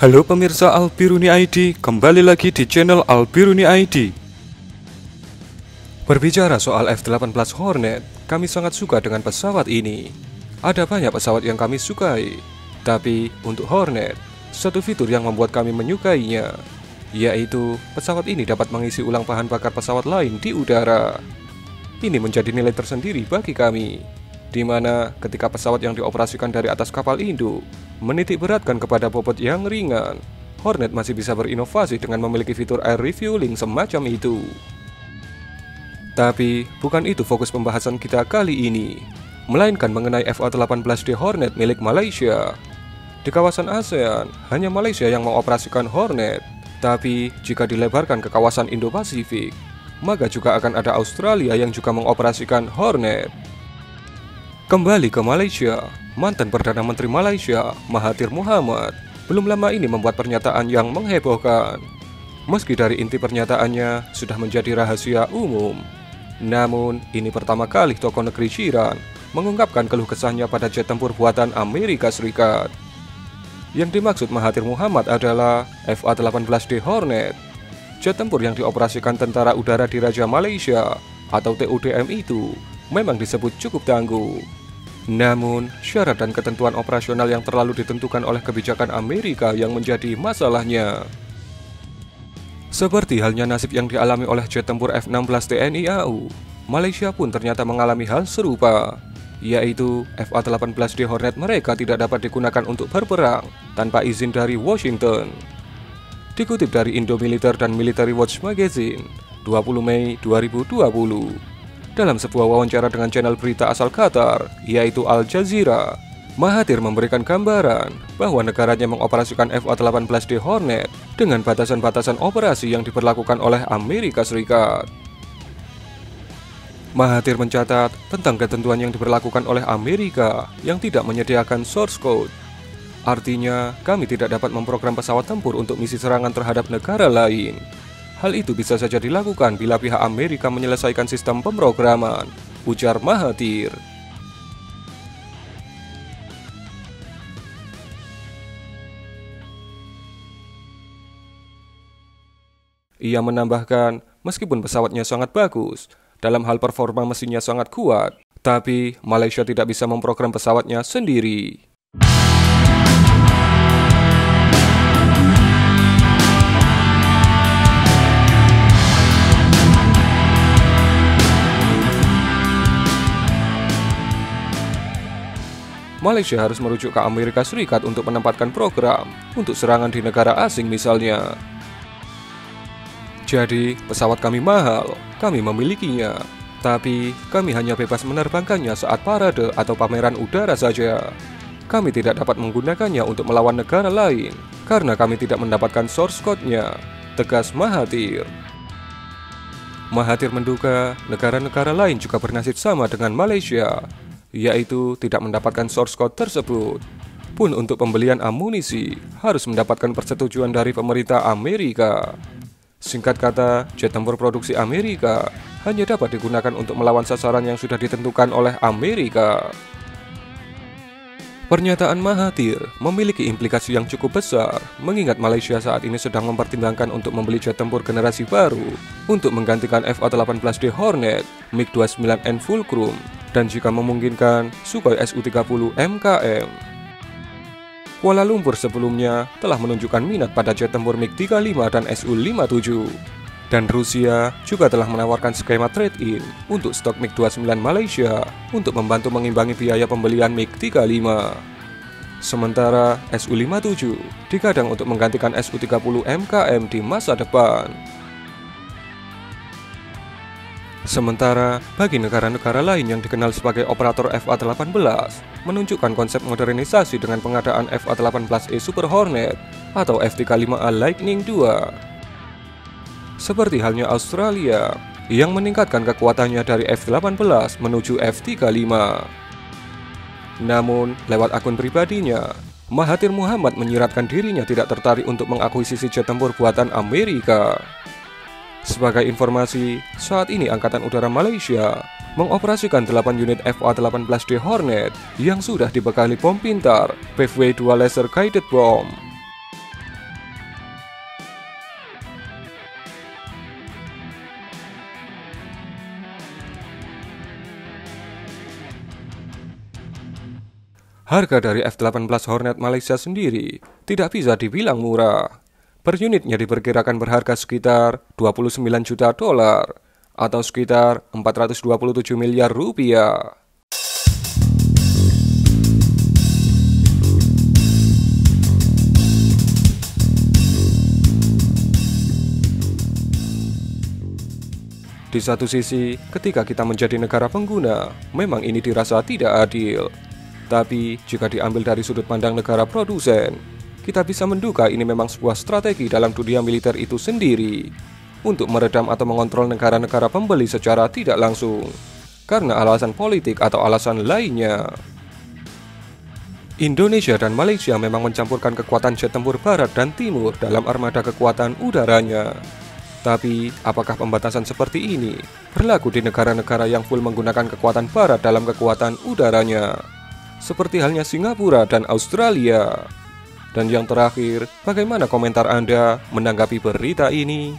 Halo pemirsa Albiruni ID, kembali lagi di channel Albiruni ID. Berbicara soal F-18 Hornet, kami sangat suka dengan pesawat ini. Ada banyak pesawat yang kami sukai, tapi untuk Hornet, satu fitur yang membuat kami menyukainya, yaitu pesawat ini dapat mengisi ulang bahan bakar pesawat lain di udara. Ini menjadi nilai tersendiri bagi kami, di mana ketika pesawat yang dioperasikan dari atas kapal induk menitik beratkan kepada bobot yang ringan, Hornet masih bisa berinovasi dengan memiliki fitur air refueling semacam itu. Tapi bukan itu fokus pembahasan kita kali ini, melainkan mengenai FA-18D Hornet milik Malaysia. Di kawasan ASEAN, hanya Malaysia yang mengoperasikan Hornet, tapi jika dilebarkan ke kawasan Indo-Pasifik, maka juga akan ada Australia yang juga mengoperasikan Hornet. Kembali ke Malaysia, mantan Perdana Menteri Malaysia, Mahathir Mohamad, belum lama ini membuat pernyataan yang menghebohkan. Meski dari inti pernyataannya sudah menjadi rahasia umum, namun ini pertama kali tokoh negeri jiran mengungkapkan keluh kesahnya pada jet tempur buatan Amerika Serikat. Yang dimaksud Mahathir Mohamad adalah FA-18D Hornet. Jet tempur yang dioperasikan Tentara Udara Diraja Malaysia atau TUDM itu memang disebut cukup tangguh. Namun, syarat dan ketentuan operasional yang terlalu ditentukan oleh kebijakan Amerika yang menjadi masalahnya. Seperti halnya nasib yang dialami oleh jet tempur F-16 TNI AU, Malaysia pun ternyata mengalami hal serupa, yaitu FA-18D Hornet mereka tidak dapat digunakan untuk berperang tanpa izin dari Washington. Dikutip dari Indo Militer dan Military Watch Magazine, 20 Mei 2020, dalam sebuah wawancara dengan channel berita asal Qatar, yaitu Al Jazeera, Mahathir memberikan gambaran bahwa negaranya mengoperasikan FA-18D Hornet dengan batasan-batasan operasi yang diberlakukan oleh Amerika Serikat. Mahathir mencatat tentang ketentuan yang diberlakukan oleh Amerika yang tidak menyediakan source code. Artinya, kami tidak dapat memprogram pesawat tempur untuk misi serangan terhadap negara lain. Hal itu bisa saja dilakukan bila pihak Amerika menyelesaikan sistem pemrograman, ujar Mahathir. Ia menambahkan, meskipun pesawatnya sangat bagus, dalam hal performa mesinnya sangat kuat, tapi Malaysia tidak bisa memprogram pesawatnya sendiri. Malaysia harus merujuk ke Amerika Serikat untuk menempatkan program untuk serangan di negara asing misalnya. Jadi, pesawat kami mahal, kami memilikinya, tapi kami hanya bebas menerbangkannya saat parade atau pameran udara saja. Kami tidak dapat menggunakannya untuk melawan negara lain, karena kami tidak mendapatkan source code-nya, tegas Mahathir. Mahathir menduga negara-negara lain juga bernasib sama dengan Malaysia, yaitu tidak mendapatkan source code tersebut. Pun untuk pembelian amunisi harus mendapatkan persetujuan dari pemerintah Amerika. Singkat kata, jet tempur produksi Amerika hanya dapat digunakan untuk melawan sasaran yang sudah ditentukan oleh Amerika. Pernyataan Mahathir memiliki implikasi yang cukup besar, mengingat Malaysia saat ini sedang mempertimbangkan untuk membeli jet tempur generasi baru untuk menggantikan FA-18D Hornet, MiG-29N Fulcrum, dan jika memungkinkan, Sukhoi Su-30 MKM. Kuala Lumpur sebelumnya telah menunjukkan minat pada jet tempur MiG-35 dan Su-57. Dan Rusia juga telah menawarkan skema trade-in untuk stok MiG-29 Malaysia untuk membantu mengimbangi biaya pembelian MiG-35. Sementara Su-57 digadang untuk menggantikan Su-30 MKM di masa depan. Sementara, bagi negara-negara lain yang dikenal sebagai operator FA-18, menunjukkan konsep modernisasi dengan pengadaan FA-18E Super Hornet atau F-35A Lightning II. Seperti halnya Australia, yang meningkatkan kekuatannya dari F-18 menuju F-35. Namun, lewat akun pribadinya, Mahathir Mohamad menyiratkan dirinya tidak tertarik untuk mengakuisisi jet tempur buatan Amerika. Sebagai informasi, saat ini Angkatan Udara Malaysia mengoperasikan 8 unit FA-18D Hornet yang sudah dibekali bom pintar PFW-2 Laser Guided Bomb. Harga dari F-18 Hornet Malaysia sendiri tidak bisa dibilang murah. Per unitnya diperkirakan berharga sekitar 29 juta dolar atau sekitar 427 miliar rupiah. Di satu sisi, ketika kita menjadi negara pengguna, memang ini dirasa tidak adil. Tapi, jika diambil dari sudut pandang negara produsen, kita bisa menduga ini memang sebuah strategi dalam dunia militer itu sendiri untuk meredam atau mengontrol negara-negara pembeli secara tidak langsung, karena alasan politik atau alasan lainnya. Indonesia dan Malaysia memang mencampurkan kekuatan jet tempur barat dan timur dalam armada kekuatan udaranya. Tapi, apakah pembatasan seperti ini berlaku di negara-negara yang full menggunakan kekuatan barat dalam kekuatan udaranya? Seperti halnya Singapura dan Australia. Dan yang terakhir, bagaimana komentar Anda menanggapi berita ini?